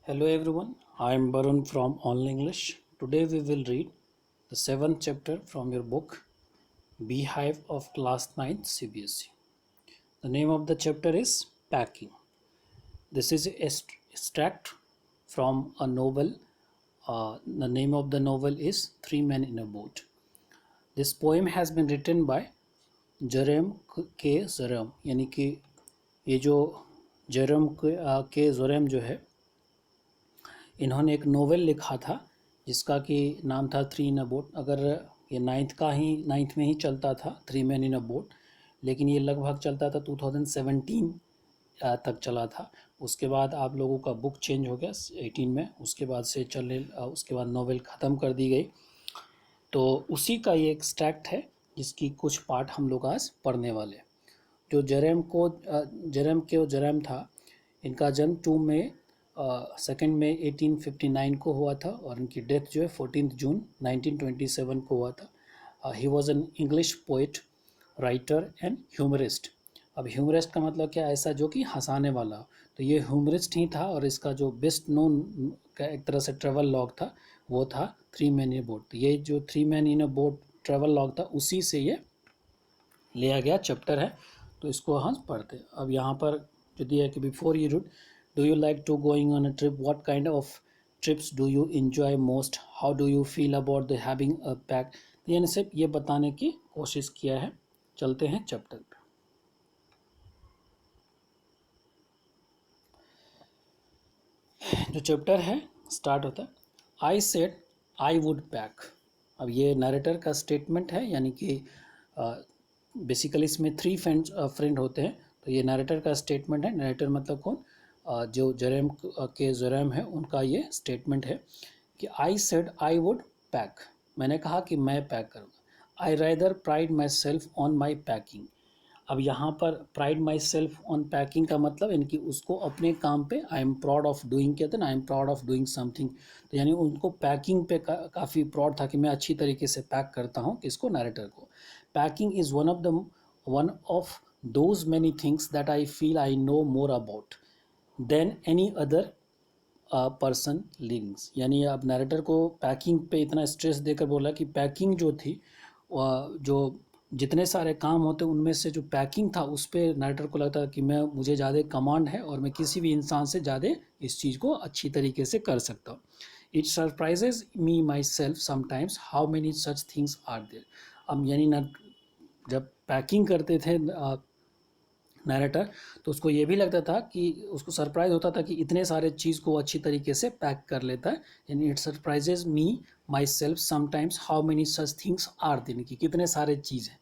Hello everyone, I am Barun from Online English. Today we will read the seventh chapter from your book Beehive of Class 9th CBSE. The name of the chapter is Packing. This is a extract from a novel. The name of the novel is Three Men in a Boat. This poem has been written by जरेम के ज़रम यानी कि ये जो जरम के ज़रम जो है इन्होंने एक नोवेल लिखा था जिसका कि नाम था थ्री इन अ बोट। अगर ये नाइन्थ में ही चलता था three man in a boat, लेकिन ये लगभग चलता था 2017 तक चला था। उसके बाद आप लोगों का बुक चेंज हो गया 18 में, उसके बाद से उसके बाद नोवेल ख़त्म कर दी गई। तो उसी का ये एक्सट्रैक्ट है जिसकी कुछ पार्ट हम लोग आज पढ़ने वाले। जो जरम था, इनका जन्म 2 मई 1859 को हुआ था और इनकी डेथ जो है 14 जून 1927 को हुआ था। He was an English poet, writer and humourist. अब ह्यूमरिस्ट का मतलब क्या, ऐसा जो कि हंसाने वाला। तो ये ह्यूमरिस्ट ही था और इसका जो बेस्ट नोन का एक तरह से ट्रेवल लॉग था वो था three man in a boat. तो ये जो three man in a boat travel log था उसी से ये लिया गया चैप्टर है। तो इसको हम पढ़ते हैं। अब यहाँ पर जो दिया है कि before you route, do you like to going on a trip, what kind of trips do you enjoy most, how do you feel about the having a pack. तो यानी सिर्फ ये बताने की कोशिश किया है। चलते हैं चैप्टर पे। जो चैप्टर है स्टार्ट होता है, I said I would pack. अब ये नरेटर का स्टेटमेंट है, यानी कि बेसिकली इसमें थ्री फ्रेंड होते हैं। तो ये नरेटर का स्टेटमेंट है। नरेटर मतलब कौन, जो जरेम के जरेम है उनका ये स्टेटमेंट है कि I said I would pack, मैंने कहा कि मैं पैक करूँगा। I rather pride my self on my packing. अब यहाँ पर pride my self on packing का मतलब इनकी उसको अपने काम पे I am proud of doing, कहते हैं ना, I am proud of doing something. तो यानी उनको पैकिंग पे काफ़ी प्राउड था कि मैं अच्छी तरीके से पैक करता हूँ। किसको, नरेटर को। Packing is one of those many things that I feel I know more about than any other person livings. यानी अब नरेटर को पैकिंग पे इतना स्ट्रेस देकर बोला कि पैकिंग जो थी, जो जितने सारे काम होते उनमें से जो पैकिंग था उस पर नरेटर को लगता कि मुझे ज़्यादा कमांड है और मैं किसी भी इंसान से ज़्यादा इस चीज़ को अच्छी तरीके से कर सकता हूँ। It surprises me myself sometimes how many such things are there. अब यानी जब पैकिंग करते थे नरेटर, तो उसको ये भी लगता था कि उसको सरप्राइज होता था कि इतने सारे चीज़ को अच्छी तरीके से पैक कर लेता है। यानी it surprises me myself sometimes how many such things are there, कि कितने सारे चीज़ हैं।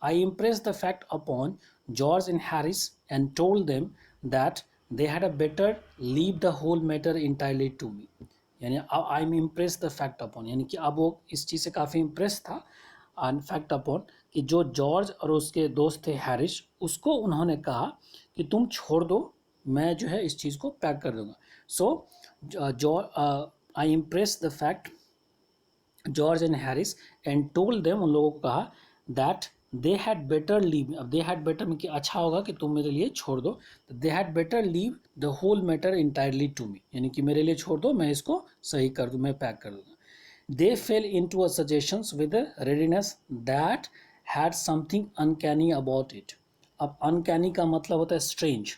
I impress the fact upon George and Harris and told them that they had a better leave the whole matter entirely to me. यानी I am impress the fact upon, यानी कि अब वो इस चीज़ से काफ़ी इम्प्रेस था फैक्ट अपॉन, कि जो जॉर्ज और उसके दोस्त थे हैरिस, उसको उन्होंने कहा कि तुम छोड़ दो, मैं जो है इस चीज़ को पैक कर दूंगा। So I impress the fact George and Harris and told them, उन लोगों को कहा that they had better leave. अब दे हैड बेटर में कि अच्छा होगा कि तुम मेरे लिए छोड़ दो। तो they had better leave the whole matter entirely to me, यानी कि मेरे लिए छोड़ दो, मैं इसको सही कर दूँ, मैं पैक कर दूँगा। They fell into a suggestions with a readiness that had something uncanny about it. अब uncanny का मतलब होता है strange,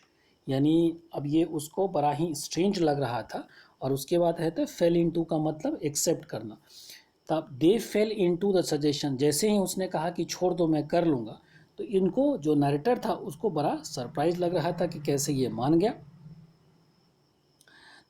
यानी अब ये उसको बड़ा ही strange लग रहा था। और उसके बाद है तो fell into का मतलब accept करना। तब they fell into the suggestion, जैसे ही उसने कहा कि छोड़ दो मैं कर लूँगा, तो इनको जो नरेटर था उसको बड़ा सरप्राइज लग रहा था कि कैसे ये मान गया।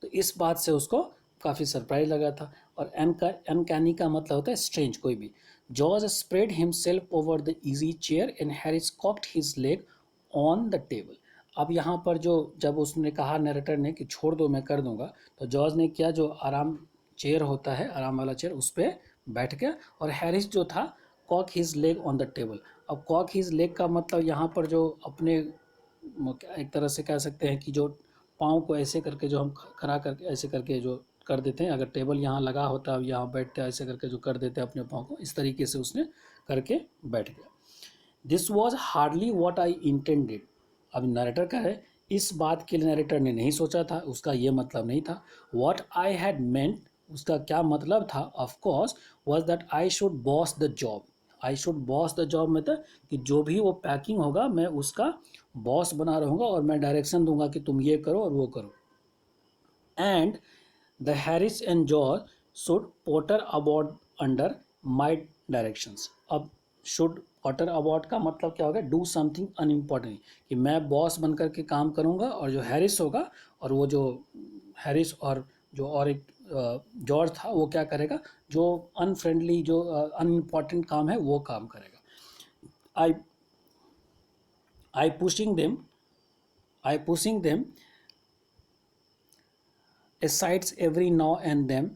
तो इस बात से उसको काफ़ी सरप्राइज लगा था। और अनकैनी का मतलब होता है स्ट्रेंज, कोई भी। George spread himself over the easy chair and Harris cocked his leg on the table. अब यहाँ पर जो जब उसने कहा नरेटर ने कि छोड़ दो मैं कर दूंगा, तो जॉर्ज ने किया, जो आराम चेयर होता है, आराम वाला चेयर, उस पर बैठ गया। और हैरिस जो था, cock his leg on the table. अब कॉक हिज लेग का मतलब यहाँ पर जो अपने एक तरह से कह सकते हैं कि जो पाँव को ऐसे करके जो हम खड़ा करके ऐसे करके जो कर देते हैं, अगर टेबल यहाँ लगा होता है, यहाँ बैठते हैं ऐसे करके जो कर देते हैं अपने पाँव को, इस तरीके से उसने करके बैठ गया। This was hardly what I intended. अब नरेटर का है इस बात के लिए नरेटर ने नहीं सोचा था, उसका ये मतलब नहीं था. वॉट आई हैड मेंट, उसका क्या मतलब था, of course was that I should boss the job. I should boss the job मतलब कि जो भी वो पैकिंग होगा मैं उसका बॉस बना रहूँगा और मैं डायरेक्शन दूंगा कि तुम ये करो और वो करो. And the Harris and George should potter about under my directions. अब शुड पोटर अबाउट का मतलब क्या होगा, डू समथिंग अनइम्पॉर्टेंट, कि मैं बॉस बन करके काम करूँगा और जो हैरिस होगा और वो जो हैरिस और जो और एक जॉर्ज था वो क्या करेगा, जो अनफ्रेंडली जो अनइम्पॉर्टेंट काम है वो काम करेगा. I I pushing them I pushing them asides every now and then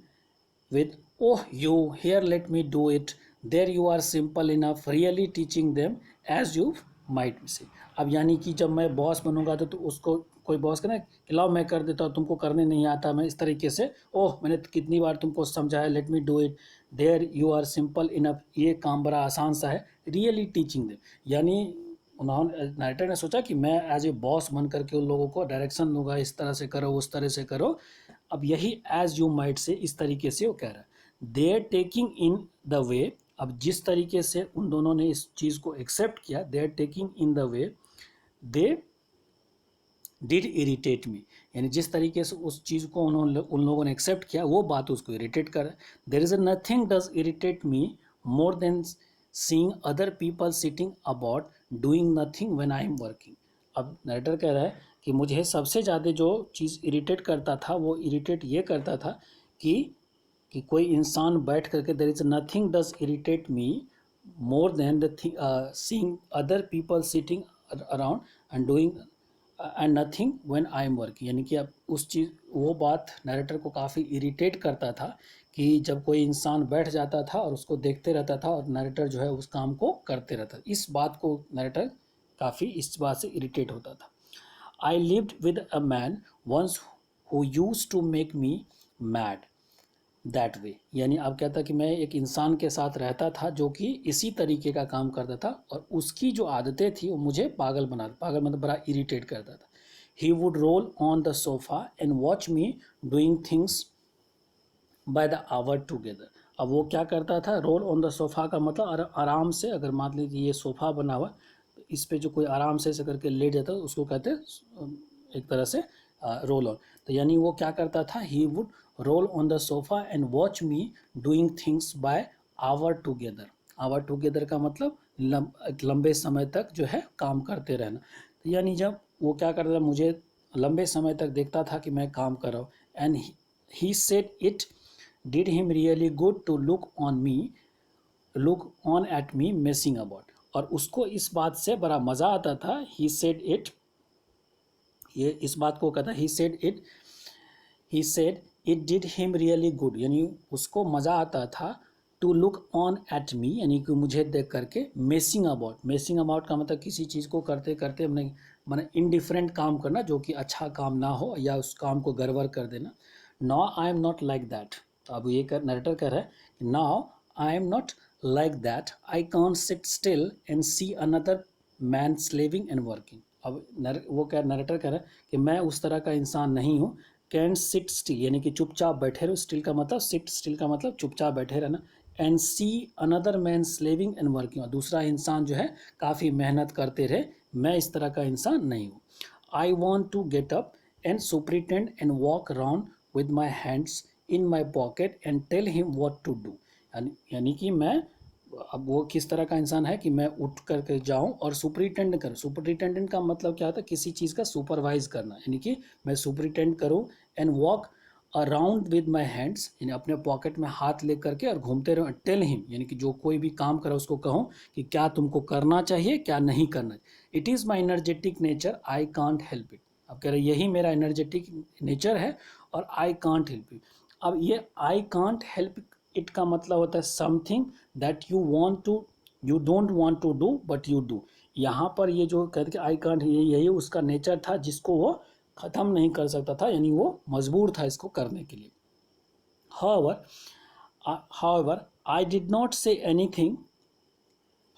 with, oh you here let me do it, there you are simple enough, really teaching them as you might say. अब यानी कि जब मैं boss बनूंगा तो उसको कोई boss कहना कि लाओ मैं कर देता हूँ, तुमको करने नहीं आता, मैं इस तरीके से, ओह मैंने कितनी बार तुमको समझाया, let me do it, there you are simple enough, ये काम बड़ा आसान सा है, रियली टीचिंग देम. यानी उन्होंने नाइटर ने सोचा कि मैं एज ए बॉस बन करके उन लोगों को डायरेक्शन दूंगा, इस तरह से करो उस तरह से करो. अब यही एज यू माइट से इस तरीके से वो कह रहा है, they are taking in the way. अब जिस तरीके से उन दोनों ने इस चीज़ को एक्सेप्ट किया, they are taking in the way they did irritate me, यानी जिस तरीके से उस चीज़ को उन लोगों ने एक्सेप्ट किया वो बात उसको इरिटेट कर. There is nothing does irritate me more than seeing other people sitting about doing nothing when I am working. अब नरेटर कह रहा है कि मुझे सबसे ज़्यादा जो चीज़ इरिटेट करता था वो इरिटेट ये करता था कि कोई इंसान बैठ करके, there is nothing does irritate me more than the seeing other people sitting around and doing and nothing when I am working. यानी कि अब उस चीज़ वो बात नरेटर को काफ़ी इरिटेट करता था कि जब कोई इंसान बैठ जाता था और उसको देखते रहता था और नरेटर जो है उस काम को करते रहता. इस बात को नरेटर काफ़ी इस बात से इरिटेट होता था. I lived with a man once who used to make me mad that way. यानी अब कहता कि मैं एक इंसान के साथ रहता था जो कि इसी तरीके का काम करता था और उसकी जो आदतें थी वो मुझे पागल मतलब बड़ा इरिटेट करता था. He would roll on the sofa and watch me doing things by the hour together. अब वो क्या करता था, रोल ऑन द सोफा का मतलब आराम से, अगर मान लीजिए ये सोफा बना हुआ तो इस पे जो कोई आराम से ऐसे करके लेट जाता है उसको कहते हैं एक तरह से रोल ऑन. तो यानी वो क्या करता था, he would roll on the sofa and watch me doing things by hour together. Hour together का मतलब एक लंबे समय तक जो है काम करते रहना. तो यानी जब वो क्या करता था, मुझे लंबे समय तक देखता था कि मैं काम कर रहा हूँ. And he said it did him really good to look on at me messing about. और उसको इस बात से बड़ा मज़ा आता था. he said it, ये इस बात को कहता, he said it did him really good, यानी उसको मज़ा आता था to look on at me, यानी कि मुझे देख करके, मेसिंग अबाउट का मतलब किसी चीज़ को करते करते मैंने इनडिफरेंट काम करना जो कि अच्छा काम ना हो या उस काम को गड़बड़ कर देना. Now I am not like that. तो अब ये नरेटर कह रहा है, now I am not like that, I can't sit still and see another man slaving and working. अब नरेटर कह रहा है कि मैं उस तरह का इंसान नहीं हूँ. कैन सिट स्टिल यानी कि चुपचाप बैठे रहो, स्टिल का मतलब, सिट स्टिल का मतलब चुपचाप बैठे रहना. And see another man slaving and working, दूसरा इंसान जो है काफ़ी मेहनत करते रहे, मैं इस तरह का इंसान नहीं हूँ. I want to get up and superintend and walk around with my hands in my pocket and tell him what to do. यानी कि मैं, अब वो किस तरह का इंसान है कि मैं उठ करके जाऊं और सुपरिटेंड करूं. सुपरिटेंडेंट का मतलब क्या होता है, किसी चीज़ का सुपरवाइज करना, यानी कि मैं सुपरिटेंड करूं. And walk around with my hands, यानी अपने पॉकेट में हाथ ले करके और घूमते रहो. टेल हिम यानी कि जो कोई भी काम करे उसको कहूँ कि क्या तुमको करना चाहिए क्या नहीं करना. It is my energetic nature, I can't help it. अब कह रहे यही मेरा एनर्जेटिक नेचर है और आई कांट हेल्प इट. अब ये आई कांट हेल्प इट का मतलब होता है something that you don't want to do but you do. यहाँ पर ये जो कहते आई कांट, यही उसका नेचर था जिसको वो ख़त्म नहीं कर सकता था, यानी वो मजबूर था इसको करने के लिए. However, I did not say anything.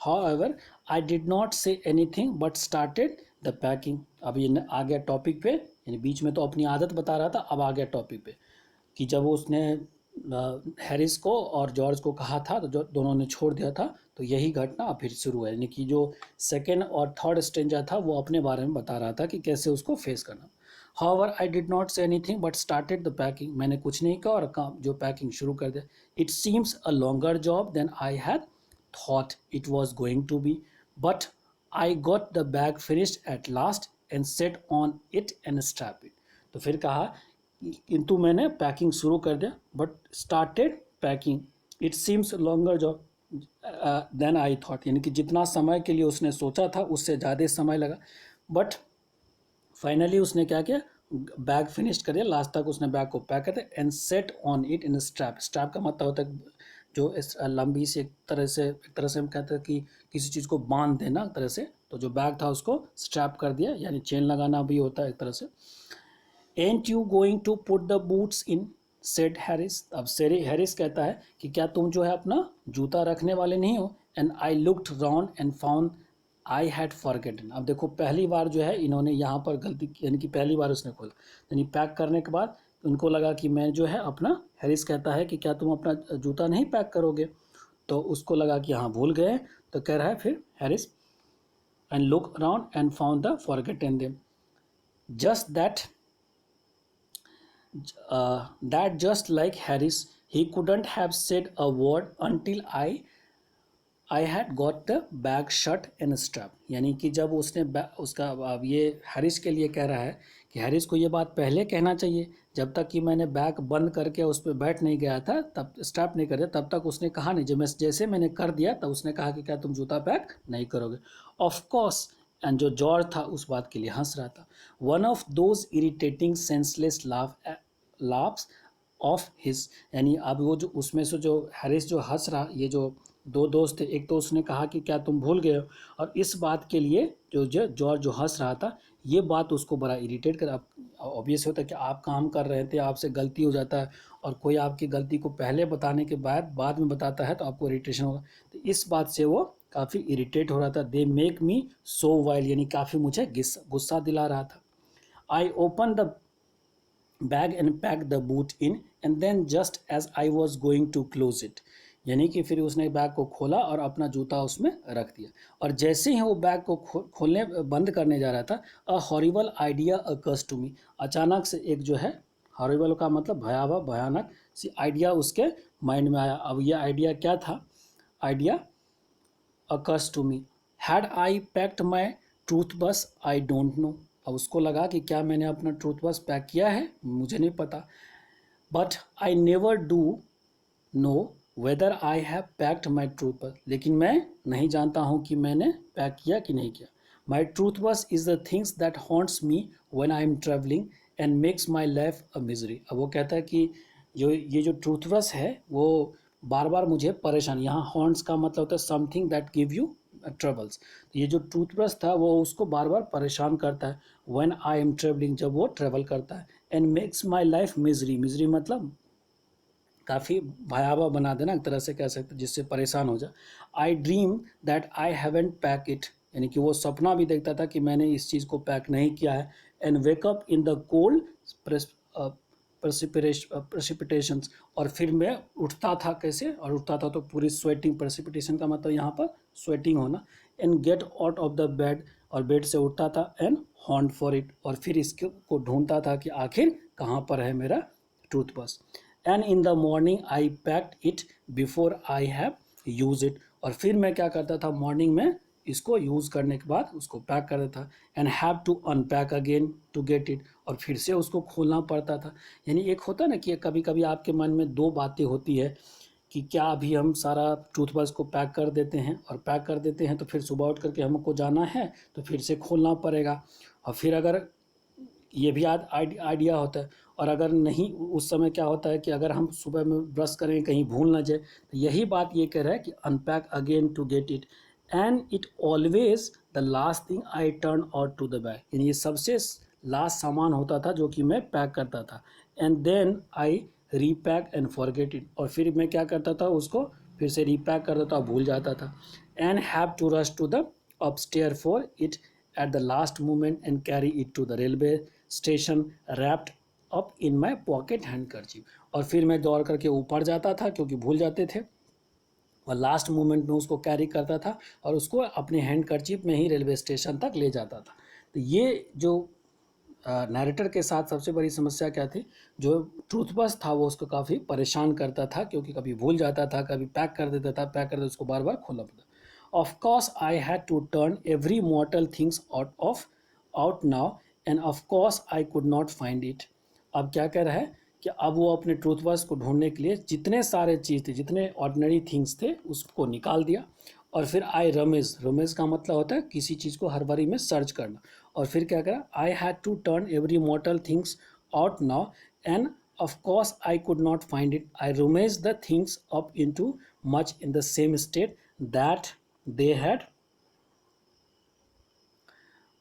However, I did not say anything but started the packing. अब ये आ गया टॉपिक पे, यानी बीच में तो अपनी आदत बता रहा था, अब आ गया टॉपिक पे कि जब उसने हैरिस को और जॉर्ज को कहा था तो जो दोनों ने छोड़ दिया था, तो यही घटना अब फिर शुरू है। यानी कि जो सेकेंड और थर्ड स्ट्रेंजर था वो अपने बारे में बता रहा था कि कैसे उसको फेस करना। However, I did not say anything but started the packing. मैंने कुछ नहीं कहा और काम जो पैकिंग शुरू कर दिया। It seems a longer job than I had thought it was going to be, but I got the bag finished at last and set on it and strapped it. तो फिर कहा किंतु मैंने पैकिंग शुरू कर दिया, but started packing. It seems longer job than I thought, यानी कि जितना समय के लिए उसने सोचा था उससे ज़्यादा समय लगा, बट फाइनली उसने क्या किया, बैग फिनिश कर दिया, लास्ट तक उसने बैग को पैक कर दिया and set on it in strap. Strap का मतलब होता है जो इस लंबी सी एक तरह से हम कहते हैं कि किसी चीज़ को बांध देना एक तरह से, तो जो बैग था उसको स्ट्रैप कर दिया, यानी चेन लगाना भी होता है एक तरह से। Ain't you going to put the boots in, said Harris. अब हैरिस कहता है कि क्या तुम जो है अपना जूता रखने वाले नहीं हो। And I looked round and found I had forgotten. अब देखो पहली बार जो है इन्होंने यहाँ पर गलती की, यानी कि पहली बार उसने खोला, यानी पैक करने के बाद उनको लगा कि मैं जो है अपना, हैरिस कहता है कि क्या तुम अपना जूता नहीं पैक करोगे, तो उसको लगा कि हाँ भूल गए, तो कह रहा है फिर Harris and look around and found the forgotten them, just that just like Harris, he couldn't have said a word until I had got the bag shut and strapped. यानी कि जब उसने उसका, अब ये हैरिस के लिए कह रहा है कि हैरिस को ये बात पहले कहना चाहिए, जब तक कि मैंने बैग बंद करके उस पर बैठ नहीं गया था, तब स्ट्रैप नहीं कर दिया, तब तक उसने कहा नहीं। जब मैं जैसे मैंने कर दिया तब उसने कहा कि क्या तुम जूता पैक नहीं करोगे। ऑफ कोर्स, एंड जो जॉर्ज था उस बात के लिए हंस रहा था। One of those irritating senseless laughs of his, यानी अब वो जो उसमें से जो हैरिस जो हंस रहा, ये जो दो दोस्त थे, एक तो उसने कहा कि क्या तुम भूल गए हो, और इस बात के लिए जो जॉर्ज जो हंस रहा था, ये बात उसको बड़ा इरिटेट कर। अब ऑब्वियस होता है कि आप काम कर रहे थे, आपसे गलती हो जाता है और कोई आपकी गलती को पहले बताने के बाद में बताता है तो आपको इरिटेशन होगा, तो इस बात से वो काफ़ी इरिटेट हो रहा था। They make me so wild, यानी काफ़ी मुझे गुस्सा दिला रहा था। I open the bag and pack the boot in and then just as I was going to close it, यानी कि फिर उसने बैग को खोला और अपना जूता उसमें रख दिया, और जैसे ही वो बैग को खोलने बंद करने जा रहा था, a horrible idea occurs to me, अचानक से एक जो है, हॉरिबल का मतलब भयावह भयानक सी आइडिया उसके माइंड में आया। अब यह आइडिया क्या था, idea occurs to me, had I packed my toothbrush I don't know. अब उसको लगा कि क्या मैंने अपना टूथब्रश पैक किया है, मुझे नहीं पता। But I never do know whether I have packed my toothbrush, लेकिन मैं नहीं जानता हूँ कि मैंने पैक किया कि नहीं किया। My toothbrush is the things that haunts me when I am travelling and makes my life a misery. अब वो कहता है कि ये जो टूथब्रश है वो बार बार मुझे परेशान, यहाँ हॉन्ट्स का मतलब होता है something that give you troubles, ये जो टूथब्रश था वो उसको बार बार परेशान करता है। व्हेन आई एम ट्रेवलिंग, जब वो ट्रेवल करता है। And makes my life misery, misery मतलब काफ़ी भयावह बना देना, एक तरह से कह सकते जिससे परेशान हो जाए। आई dream that I haven't pack it, यानी कि वो सपना भी देखता था कि मैंने इस चीज़ को पैक नहीं किया है। And wake up in the cold precipitations, और फिर मैं उठता था कैसे, और उठता था तो पूरी स्वेटिंग, प्रेसिपिटेशन का मतलब यहाँ पर स्वेटिंग होना। And get out of the bed, और बेड से उठता था। एंड हॉन्ट फॉर इट, और फिर इसको ढूंढता था कि आखिर कहाँ पर है मेरा toothbrush. And in the morning I packed it before I have use it, और फिर मैं क्या करता था, मॉर्निंग में इसको यूज़ करने के बाद उसको पैक कर देता। And have to unpack again to get it, और फिर से उसको खोलना पड़ता था। यानी एक होता ना कि कभी कभी आपके मन में दो बातें होती है कि क्या अभी हम सारा टूथब्रश को पैक कर देते हैं, और पैक कर देते हैं तो फिर सुबह उठ करके हमको जाना है तो फिर से खोलना पड़ेगा, और फिर अगर ये भी आइडिया होता है, और अगर नहीं उस समय क्या होता है कि अगर हम सुबह में ब्रश करें कहीं भूल ना जाए, तो यही बात ये कह रहा है कि unpack again to get it. And it always the last thing I turn out to the bag, यानी ये सबसे लास्ट सामान होता था जो कि मैं पैक करता था। And then I repack and forget it, और फिर मैं क्या करता था, उसको फिर से रीपैक कर देता, भूल जाता था। And have to rush to the upstair for it at the last moment and carry it to the railway station wrapped up in my pocket handkerchief. और फिर मैं दौड़ करके ऊपर जाता था क्योंकि भूल जाते थे, और लास्ट मोमेंट में उसको कैरी करता था और उसको अपने हैंडकरचीप में ही रेलवे स्टेशन तक ले जाता था। तो ये जो नैरेटर के साथ सबसे बड़ी समस्या क्या थी, जो ट्रूथबस था वो उसको काफ़ी परेशान करता था, क्योंकि कभी भूल जाता था, कभी पैक कर देता था, पैक कर देता उसको बार बार खोलना पड़ता। Of course I had to turn every mortal things out now and of course I could not find it. अब क्या कह रहा है कि अब वो अपने ट्रूथबस को ढूंढने के लिए जितने सारे चीज़ थे, जितने ऑर्डिनरी थिंग्स थे, उसको निकाल दिया। और फिर आई रमेज, रमेज का मतलब होता है किसी चीज़ को हर बारी में सर्च करना। और फिर क्या करा, I had to turn every mortal things out now and of course I could not find it. I rummage the things up into much in the same state that they had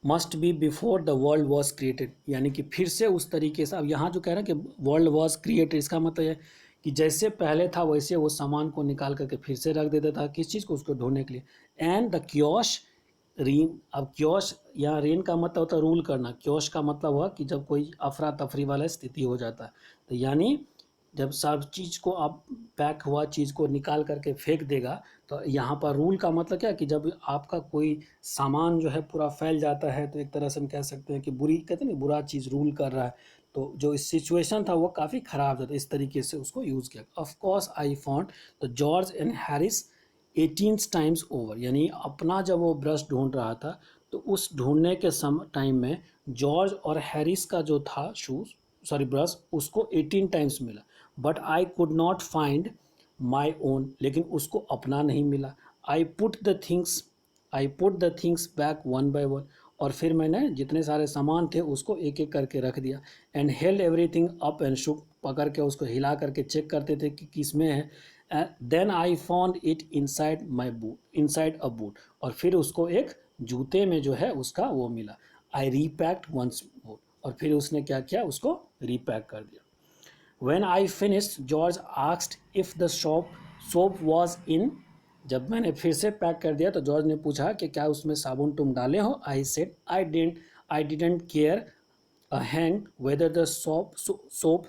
must be before the world was created. यानी कि फिर से उस तरीके से, अब यहाँ जो कह रहे हैं कि वर्ल्ड वॉज क्रिएटेड, इसका मतलब है कि जैसे पहले था वैसे वो सामान को निकाल करके फिर से रख देता था, किस चीज़ को, उसको ढूंढने के लिए। एंड द क्योश रीन, अब क्योश यहाँ रेन का मतलब होता है रूल करना, क्योश का मतलब हुआ कि जब कोई अफरा तफरी वाला स्थिति हो जाता है, तो यानी जब सब चीज़ को आप पैक हुआ चीज़ को निकाल करके फेंक देगा, तो यहाँ पर रूल का मतलब क्या है कि जब आपका कोई सामान जो है पूरा फैल जाता है, तो एक तरह से हम कह सकते हैं कि बुरी, कहते हैं ना, बुरा चीज़ रूल कर रहा है, तो जो इस सिचुएशन था वो काफ़ी ख़राब था, इस तरीके से उसको यूज़ किया। Of course I found the George and Harris 18 times over. यानी अपना जब वो ब्रश ढूंढ रहा था, तो उस ढूंढने के टाइम में जॉर्ज और हैरिस का जो था ब्रश, उसको 18 टाइम्स मिला। But I could not find my own, लेकिन उसको अपना नहीं मिला। I put the things back one by one, और फिर मैंने जितने सारे सामान थे उसको एक एक करके रख दिया। And held everything up and shook, पकड़ के उसको हिला करके चेक करते थे कि किस में है। Then I found it inside my boot, inside a boot, और फिर उसको एक जूते में जो है उसका वो मिला। आई रीपैक्ड वंस मोर, और फिर उसने क्या किया, उसको रीपैक कर दिया। When I finished, George asked if the soap was in. जब मैंने फिर से पैक कर दिया तो जॉर्ज ने पूछा कि क्या उसमें साबुन तुम डाले हो। I said I didn't care a hang whether the soap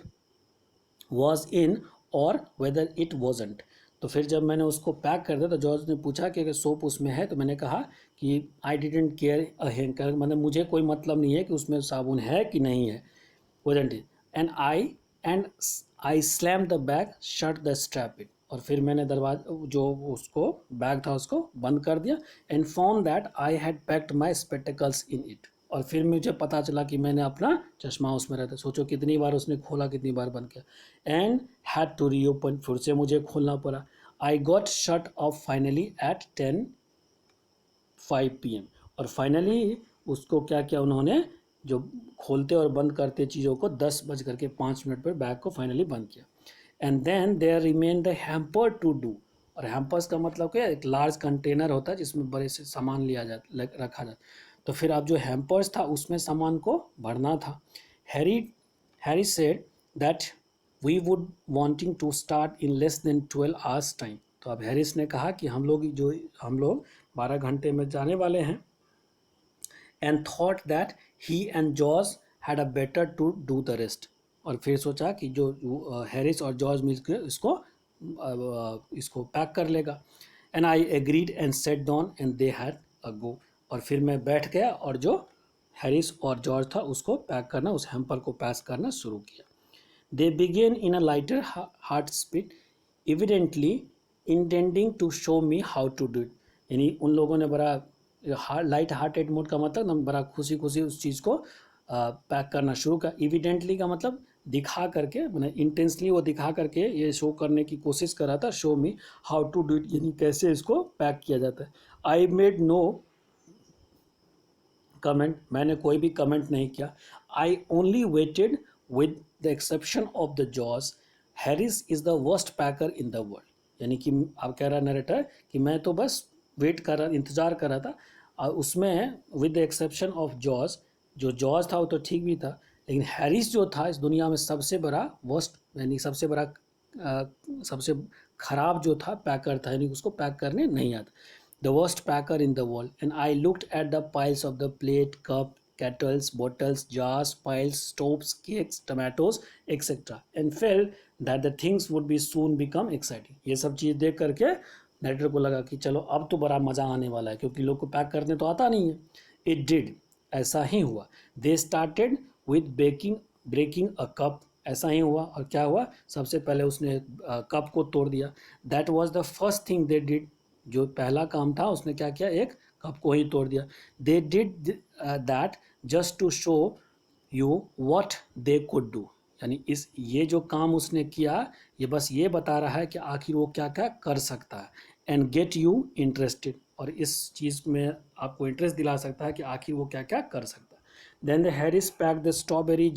was in or whether it wasn't. तो फिर जब मैंने उसको पैक कर दिया तो जॉर्ज ने पूछा कि अगर सोप उसमें है, तो मैंने कहा कि I didn't care a hang, मतलब मुझे कोई मतलब नहीं है कि उसमें साबुन है कि नहीं है, wasn't it? And I slammed the bag, shut the strap it. और फिर मैंने दरवाजा जो उसको बैग था उसको बंद कर दिया। And found that I had packed my spectacles in it, और फिर मुझे पता चला कि मैंने अपना चश्मा उसमें रहता। सोचो कितनी बार उसने खोला, कितनी बार बंद किया। एंड हैड टू रीओपन, फिर से मुझे खोलना पड़ा। I got shut off finally at 10:05 PM, और फाइनली उसको क्या किया उन्होंने, जो खोलते और बंद करते चीज़ों को 10:05 पर बैग को फाइनली बंद किया। And then there remain the hamper to do, और हैम्पर्स का मतलब क्या है, एक लार्ज कंटेनर होता है जिसमें बड़े से सामान लिया जाता, रखा जाता। तो फिर अब जो हैम्पर्स था उसमें सामान को भरना था। Harry said that we would wanting to start in less than 12 hours time. तो अब हैरिस ने कहा कि हम लोग 12 घंटे में जाने वाले हैं। And thought that he and George had a better to do the rest, और फिर सोचा कि जो हैरिस और जॉर्ज मिलकर इसको पैक कर लेगा। And I agreed and sat down and they had a go, और फिर मैं बैठ गया और जो हैरिस और जॉर्ज था उसको पैक करना, उस हैम्पर को पैक करना शुरू किया। They began in a lighter heart speed, evidently intending to show me how to do it. यानी उन लोगों ने बड़ा लाइट हार्टेड मोड का मतलब ना, बड़ा खुशी खुशी उस चीज़ को पैक करना शुरू कर। एविडेंटली का मतलब दिखा करके, मैंने इंटेंसली वो दिखा करके ये शो करने की कोशिश कर रहा था, show me how to do it, यानी कैसे इसको पैक किया जाता है। आई मेड नो कमेंट, मैंने कोई भी कमेंट नहीं किया। I only waited with the exception of the George, Harris is the worst packer in the world. यानी कि अब कह रहा नरेटर कि मैं तो बस वेट कर रहा, इंतज़ार कर रहा था, और उसमें with the exception of George, जो जॉर्ज था वो तो ठीक भी था, लेकिन हैरिस जो था इस दुनिया में सबसे बड़ा वर्स्ट, यानी सबसे बड़ा सबसे ख़राब जो था पैकर था, यानी उसको पैक करने नहीं आता। the worst packer in the world, and I looked at the piles of the plate, cup, kettles, bottles, jars, piles, stoves, cakes, tomatoes, etc. and felt that the things would be soon become exciting. ये सब चीज़ देख करके director को लगा कि चलो अब तो बड़ा मज़ा आने वाला है, क्योंकि लोग को पैक करने तो आता नहीं है. It did. ऐसा ही हुआ. They started with breaking a cup. ऐसा ही हुआ. और क्या हुआ, सबसे पहले उसने कप को तोड़ दिया. That was the first thing they did. जो पहला काम था उसने क्या किया, एक कप को ही तोड़ दिया. They did that just to show you what they could do. यानी ये जो काम उसने किया, ये बस ये बता रहा है कि आखिर वो क्या क्या कर सकता है. एंड गेट यू इंटरेस्टेड, और इस चीज़ में आपको इंटरेस्ट दिला सकता है कि आखिर वो क्या क्या कर सकता है. Then the Harris pack the strawberry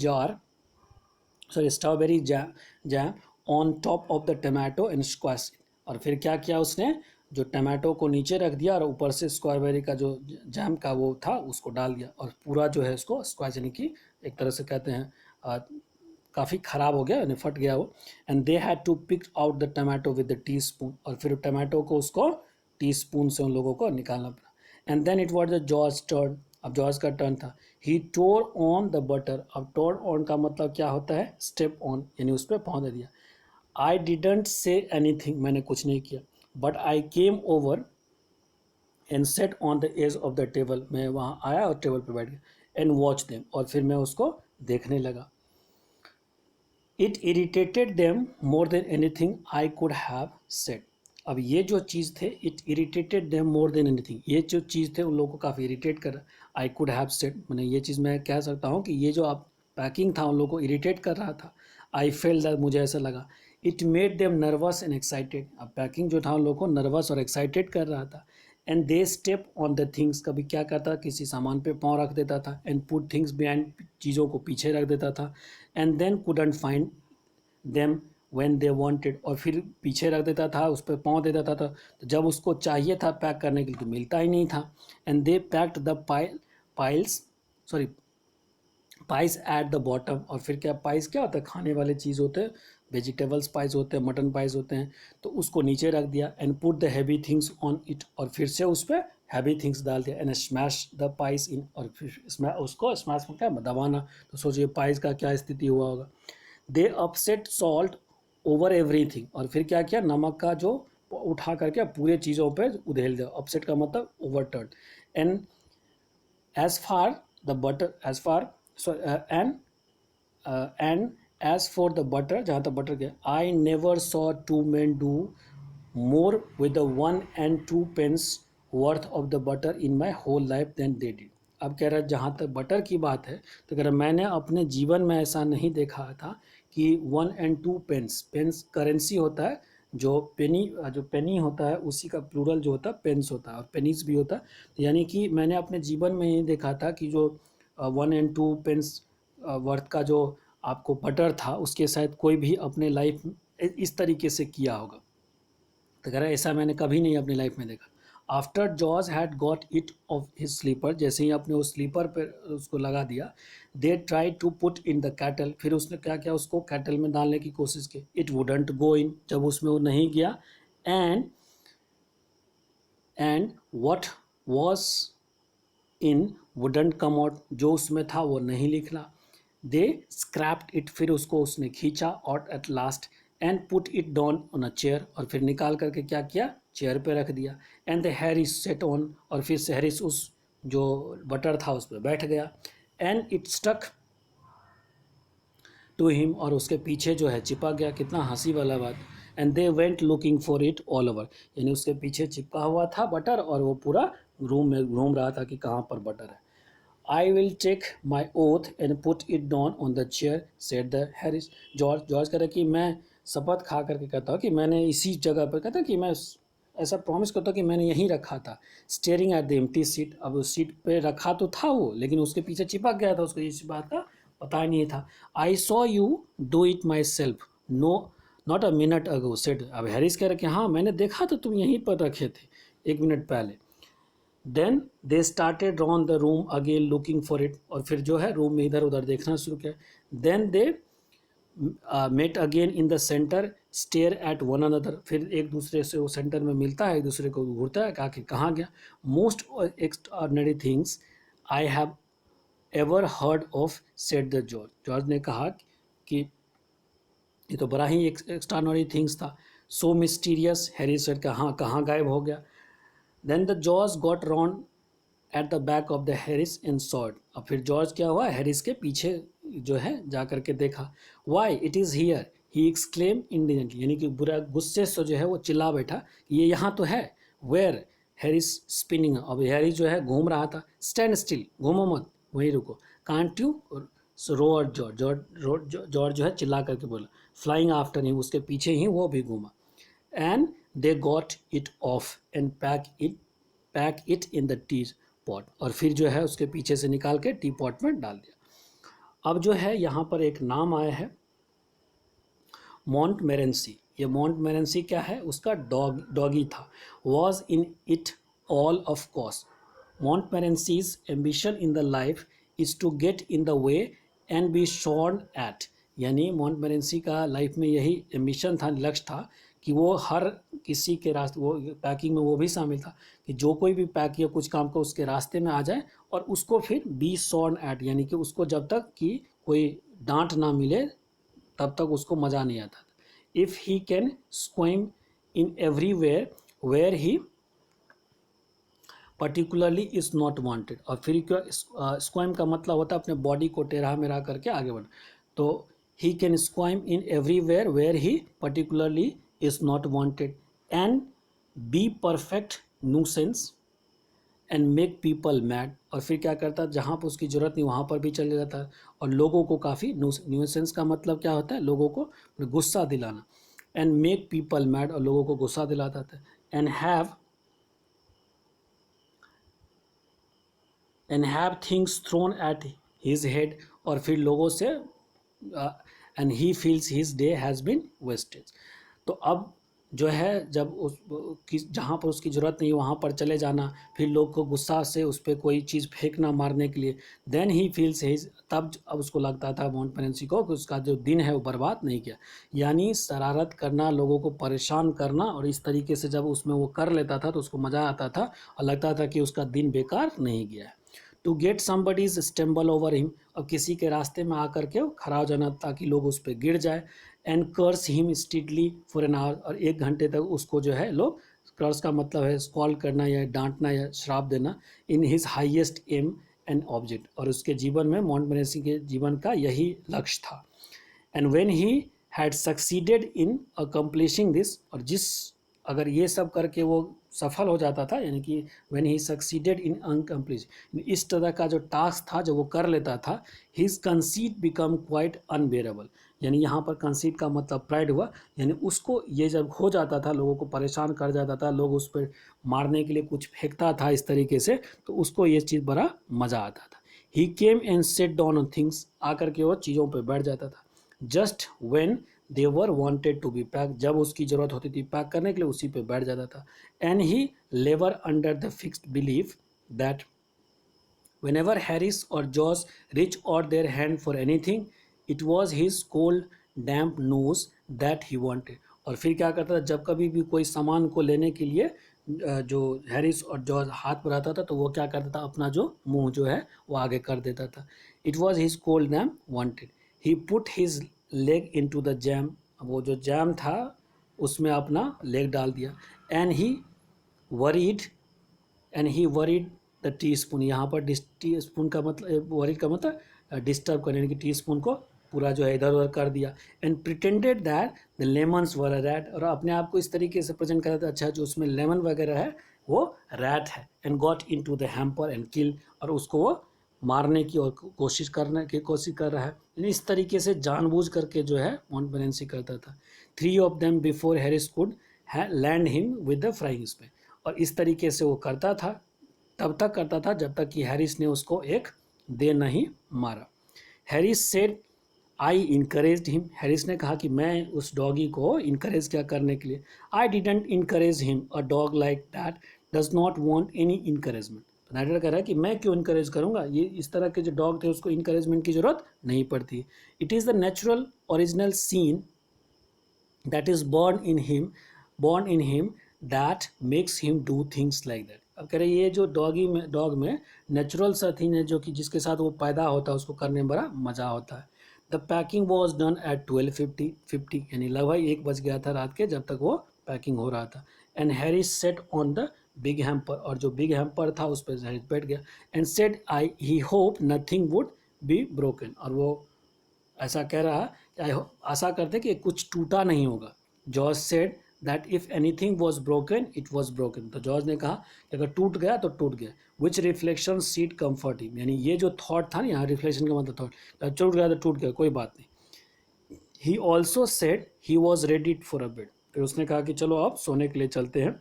jam on top of the tomato and squash. और फिर क्या किया उसने, जो टमाटो को नीचे रख दिया और ऊपर से स्ट्रॉबेरी का जो जैम का वो था उसको डाल दिया, और पूरा जो है उसको स्क्वाश, यानी कि एक तरह से कहते हैं काफ़ी ख़राब हो गया, यानी फट गया वो. And they had to pick out the tomato with the teaspoon, और फिर टमाटो को उसको टी स्पून से उन लोगों को निकालना पड़ा. And then it was the George turn. अब जॉर्ज का टर्न था. He tore on the butter. अब टोर ऑन का मतलब क्या होता है, स्टेप ऑन, यानी उस पर पाँव दे दिया. आई डिडंट से एनीथिंग, मैंने कुछ नहीं किया. But I came over and set on the edge of the table. मैं वहाँ आया और टेबल पर बैठ गया. एंड वॉच देम, और फिर मैं उसको देखने लगा. It irritated them more than anything I could have said. अब ये जो चीज़ थे, it irritated them more than anything, ये जो चीज़ थे उन लोगों को काफ़ी इरीटेट कर. आई कुड हैव सेड मैंने ये चीज़ मैं कह सकता हूँ कि ये जो आप पैकिंग था उन लोगों को इरीटेट कर रहा था. आई फेल दैट, मुझे ऐसा लगा. It made them nervous and excited. अब पैकिंग जो था उन लोगों को नर्वस और एक्साइटेड कर रहा था. And they step on the things, कभी क्या करता, किसी सामान पे पाँव रख देता था. एंड पुट थिंग्स बिहाइंड, चीज़ों को पीछे रख देता था. And then couldn't find them when they wanted, और फिर पीछे रख देता था, उस पर पाँव दे देता था, तो जब उसको चाहिए था पैक करने के लिए तो मिलता ही नहीं था. And they packed the price at the bottom. और फिर क्या, पाइस क्या होता है, खाने वाले चीज़ होते हैं, वेजिटेबल्स पाइस होते हैं, मटन पाइस होते हैं, तो उसको नीचे रख दिया. And put the heavy things on it, और फिर से उस पर हैवी थिंग्स डाल दिया. एंड स्मैश द पाइस इन, और फिर उसको स्मैश में क्या दबाना. तो सोचिए पाइस का क्या स्थिति हुआ होगा. दे अपसेट सॉल्ट ओवर एवरीथिंग, और फिर क्या किया, नमक का जो उठा करके पूरे चीज़ों पे उधेल दिया. अपसेट का मतलब overturn. And as far the butter as far and as for the butter, जहाँ तक बटर गया, I never saw two men do more with the 1 and 2 pence worth of the butter in my whole life than they did. अब कह रहा है जहाँ तक butter की बात है, तो कह रहा मैंने अपने जीवन में ऐसा नहीं देखा था कि 1 and 2 pence, पेंस करेंसी होता है, जो पेनी होता है उसी का प्लूरल जो होता है पेंस होता है, और पेनीज भी होता है. तो यानी कि मैंने अपने जीवन में ये देखा था कि जो 1 and 2 pence वर्थ का जो आपको बटर था, उसके शायद कोई भी अपने लाइफ इस तरीके से किया होगा. तो कह रहा है ऐसा मैंने कभी नहीं अपनी लाइफ में देखा. After George had got it off his slipper, जैसे ही अपने उस स्लीपर पर उसको लगा दिया. They try to put in the kettle, फिर उसने क्या किया, उसको कैटल में डालने की कोशिश की. इट वुडंट गो इन, जब उसमें वो नहीं गया. And what was in wouldn't come out, जो उसमें था वो नहीं निकला. दे स्क्रैप्ड इट, फिर उसको उसने खींचा. और at last and put it down on a chair, और फिर निकाल करके क्या किया, चेयर पे रख दिया. And the Harris set on, और फिर से हैरिस उस जो बटर था उस पर बैठ गया. And it stuck to him, और उसके पीछे जो है चिपक गया. कितना हंसी वाला बात. And they went looking for it all over, यानी उसके पीछे चिपका हुआ था बटर, और वो पूरा रूम में घूम रहा था कि कहाँ पर बटर है. I will take my oath and put it down on the chair said the Harris. George कह रहा कि मैं शपथ खा करके कहता हूँ कि मैंने इसी जगह पर, कहता कि मैं ऐसा प्रॉमिस करता हूँ कि मैंने यहीं रखा था. Staring at the empty seat, अब उस सीट पे रखा तो था वो, लेकिन उसके पीछे चिपक गया था, उसको इस बात का पता ही नहीं था. I saw you do it my self not a minute ago said. अब हैरिस कह रहे कि हाँ मैंने देखा तो तुम यहीं पर रखे थे 1 मिनट पहले. Then they started round the room again looking for it, और फिर जो है रूम में इधर उधर देखना शुरू किया. Then they met again in the centre stare at one another, फिर एक दूसरे से वो सेंटर में मिलता है, एक दूसरे को घूरता है कि आखिर कहाँ गया. Most extraordinary things I have ever heard of, said the George. George ने कहा कि ये तो बड़ा ही एक्स्ट्राऑर्डिनरी थिंग्स था. सो मिस्टीरियस, हैरी सेड, कहाँ गायब हो गया. Then the George got round at the back of the Harris in short. अब फिर जॉर्ज क्या हुआ, हैरिस के पीछे जो है जा करके देखा. Why it is here, he exclaim indignantly, यानी कि बुरा गुस्से से जो है वो चिल्ला बैठा, ये यहाँ तो है. वेयर, हैरिस स्पिनिंग, अब हैरिस जो है घूम रहा था. स्टैंड स्टिल, घूमो मत, वहीं रुको. Can't you, row or George, George जो है चिल्ला करके बोला. फ्लाइंग आफ्टर हिम, उसके पीछे ही वो भी घूमा. And they got it of and pack it in the T pot, और फिर जो है उसके पीछे से निकाल के टी पॉट में डाल दिया. अब जो है यहाँ पर एक नाम आया है मॉन्टमेरेंसी. ये मॉन्टमेरेंसी क्या है, उसका डॉगी था. Was in it all of course. Montmorency's ambition in the life is to get in the way and be sworn at. यानी मॉन्टमेरेंसी का लाइफ में यही एम्बिशन था, लक्ष्य था कि वो हर किसी के रास्ते, वो पैकिंग में वो भी शामिल था कि जो कोई भी पैक या कुछ काम को उसके रास्ते में आ जाए और उसको फिर बी शॉर्न एट, यानी कि उसको जब तक कि कोई डांट ना मिले तब तक उसको मज़ा नहीं आता था. If he can squirm in everywhere where he particularly is not wanted. और फिर क्या, स्क्वाइम का मतलब होता है अपने बॉडी को टेढ़ा मेढ़ा करके आगे बढ़ना. तो he can squirm in everywhere where he particularly is not wanted and be perfect nuisance and make people mad. और फिर क्या करता है, जहाँ पर उसकी ज़रूरत नहीं वहाँ पर भी चले जाता है और लोगों को काफ़ी, न्यूसेंस का मतलब क्या होता है, लोगों को गुस्सा दिलाना. एंड मेक पीपल मैड, और लोगों को गुस्सा दिलाता था. And have things thrown at his head, और फिर लोगों से and he feels his day has been wasted. तो अब जो है जब जहाँ पर उसकी ज़रूरत नहीं वहाँ पर चले जाना, फिर लोग को गुस्सा से उस पर कोई चीज़ फेंकना मारने के लिए. देन ही फील्स हिज, तब अब उसको लगता था मॉन्टमेरेंसी को कि उसका जो दिन है वो बर्बाद नहीं किया. यानी शरारत करना, लोगों को परेशान करना, और इस तरीके से जब उसमें वो कर लेता था तो उसको मज़ा आता था और लगता था कि उसका दिन बेकार नहीं गया है. To get somebody's stumble over him, अब किसी के रास्ते में आकर के वो खड़ा हो जाना ताकि लोग उस पर गिर जाए. And curse him strictly for an hour, और 1 घंटे तक उसको जो है लोग, कर्स का मतलब है स्कॉल करना या डांटना या श्राप देना. In his highest aim and object, और उसके जीवन में, मॉन्टमेरेंसी के जीवन का यही लक्ष्य था. And when he had succeeded in accomplishing this, और अगर ये सब करके वो सफल हो जाता था, यानी कि when he succeeded in incomplete, इस तरह का जो टास्क था जो वो कर लेता था, his conceit become quite unbearable. यानी यहाँ पर कंसीट का मतलब प्राइड हुआ, यानी उसको ये जब हो जाता था, लोगों को परेशान कर जाता था, लोग उस पर मारने के लिए कुछ फेंकता था इस तरीके से, तो उसको ये चीज़ बड़ा मज़ा आता था. He came and sat down on things, आकर के वो चीज़ों पर बैठ जाता था. Just when they were wanted to be pack, जब उसकी ज़रूरत होती थी पैक करने के लिए उसी पे बैठ जाता था. एंड ही लेवर under the fixed belief that whenever Harris or Josh reached out their hand for anything, it was his cold damp nose that he wanted. और फिर क्या करता था, जब कभी भी कोई सामान को लेने के लिए जो हैरिस और जॉर्ज हाथ बढ़ाता था तो वो क्या करता था, अपना जो मुंह जो है वो आगे कर देता था. It was his cold dam wanted. He put his leg into the jam, वो जो जैम था उसमें अपना लेग डाल दिया. And he worried the tea spoon, यहाँ पर टी स्पून का मतलब, वरीड का मतलब डिस्टर्ब करने, यानी कि टी स्पून को पूरा जो है इधर उधर कर दिया. And pretended that the lemons were a rat, और अपने आप को इस तरीके से प्रेजेंट कर रहा था, अच्छा जो उसमें लेमन वगैरह है वो रैट है. And got into the hamper and kill, और उसको वो मारने की और कोशिश कर रहा है. यानी इस तरीके से जानबूझ करके जो है मॉन्टमेरेंसी करता था. 3 of them before Harris could land him with the frying span, और इस तरीके से वो करता था, तब तक करता था जब तक कि हैरिस ने उसको एक दे नहीं मारा. Harris said I encouraged him, Harris ने कहा कि मैं उस डॉगी को इनकरेज क्या करने के लिए. I didn't encourage him, a dog like that does not want any encouragement. Neither कह रहा है कि मैं क्यों इनकरेज करूंगा, ये इस तरह के जो डॉग थे उसको इनकरेजमेंट की जरूरत नहीं पड़ती. It is the natural original sin that is born in him that makes him do things like that. अब कह रहे ये जो डॉग में नेचुरल सा थिंग है जो कि जिसके साथ वो पैदा होता है उसको करने में बड़ा मज़ा होता है. The packing was done at 12:50 यानी लगभग 1 बज गया था रात के जब तक वो पैकिंग हो रहा था. And Harry set on the big hamper, और जो बिग हैम्पर था उस पर हैरी बैठ गया. And said he hope nothing would be broken, और वो ऐसा कह रहा कि आशा करते कि कुछ टूटा नहीं होगा. George said that if anything was broken it was broken, तो जॉर्ज ने कहा कि अगर टूट गया तो टूट गया. विच रिफ्लेक्शन सीट कम्फर्ट हिम, यानी ये जो थॉट था ना, यहाँ रिफ्लेक्शन का मतलब थॉट, टूट गया तो टूट गया कोई बात नहीं. He also said he was ready for a bed, फिर उसने कहा कि चलो अब सोने के लिए चलते हैं.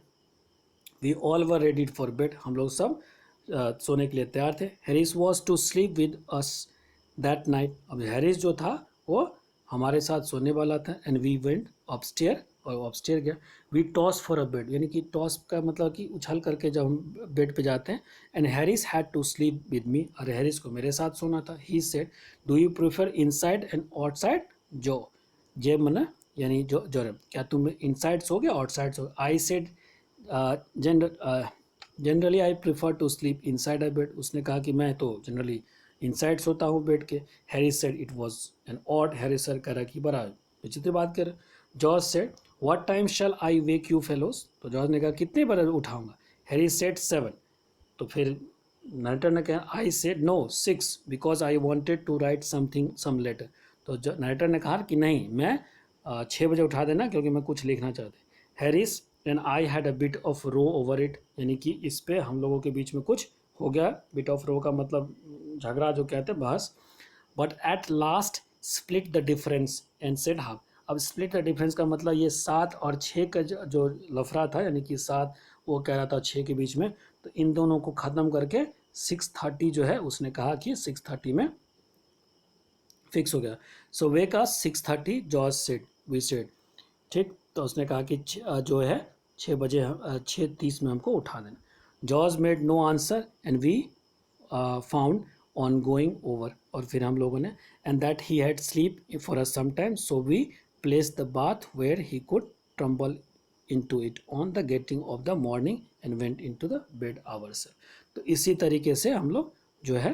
We all were ready for bed, हम लोग सब सोने के लिए तैयार थे. Harris was to sleep with us that night, अब हैरिस जो था वो हमारे साथ सोने वाला था. एंड वी वेंट अपस्टेयर, और अपस्टेयर गया. We toss for a bed, यानी कि टॉस का मतलब कि उछल करके जब हम बेड पे जाते हैं. And Harris had to sleep with me, और हैरिस को मेरे साथ सोना था. He said do you prefer inside and outside जो जे मना यानी जो जोरम, क्या तुम इनसाइड सोगे आउटसाइड सोगे. I said generally I prefer to sleep inside a bed, उसने कहा कि मैं तो जनरली इनसाइड सोता हूँ बेड के. Harry said it was an odd, Harry sir कह रहा कि बड़ा विचित्र बात कर. George said what time shall I wake you fellows, तो जॉर्ज ने कहा कितने बजे उठाऊंगा. हैरी सेड 7, तो फिर नरेटर ने कहा I said no 6 because I wanted to write something some letter, तो नरेटर ने कहा कि नहीं मैं 6 बजे उठा देना क्योंकि मैं कुछ लिखना चाहते. Harris and I had a bit of row over it, यानी कि इस पे हम लोगों के बीच में कुछ हो गया. बिट ऑफ रो का मतलब झगड़ा जो कहते हैं, बहस. But at last split the difference and said half, अब स्प्लिट द डिफरेंस का मतलब ये 7 और 6 का जो लफड़ा था, यानी कि 7 वो कह रहा था 6 के बीच में, तो इन दोनों को ख़त्म करके 6:30 जो है उसने कहा कि 6:30 में फिक्स हो गया. सो वे का 6:30 जॉर्ज सेड वी सेड, ठीक, तो उसने कहा कि जो है 6 बजे 6:30 में हमको उठा देना. George made no answer and we found on going over, और फिर हम लोगों ने and that he had sleep for a some time, so we place the bath where he could tumble into it on the getting of the morning and went into the bed ourselves. तो इसी तरीके से हम लोग जो है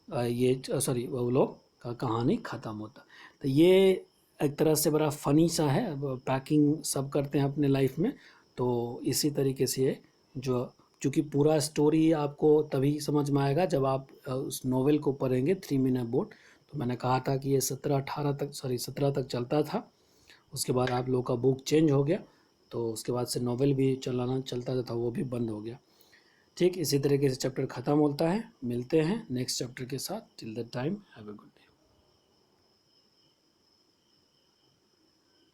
ये sorry वो लोग का कहानी ख़त्म होता. तो ये एक तरह से बड़ा फ़नी सा है. पैकिंग सब करते हैं अपने लाइफ में, तो इसी तरीके से ये जो चूँकि पूरा स्टोरी आपको तभी समझ में आएगा जब आप उस नॉवेल को पढ़ेंगे 3 मिनट बोट. तो मैंने कहा था कि ये 17 तक चलता था, उसके बाद आप लोग का बुक चेंज हो गया, तो उसके बाद से नॉवेल भी चलता था वो भी बंद हो गया. ठीक इसी तरीके से चैप्टर ख़त्म होता है. मिलते हैं नेक्स्ट चैप्टर के साथ. Till the time have a good.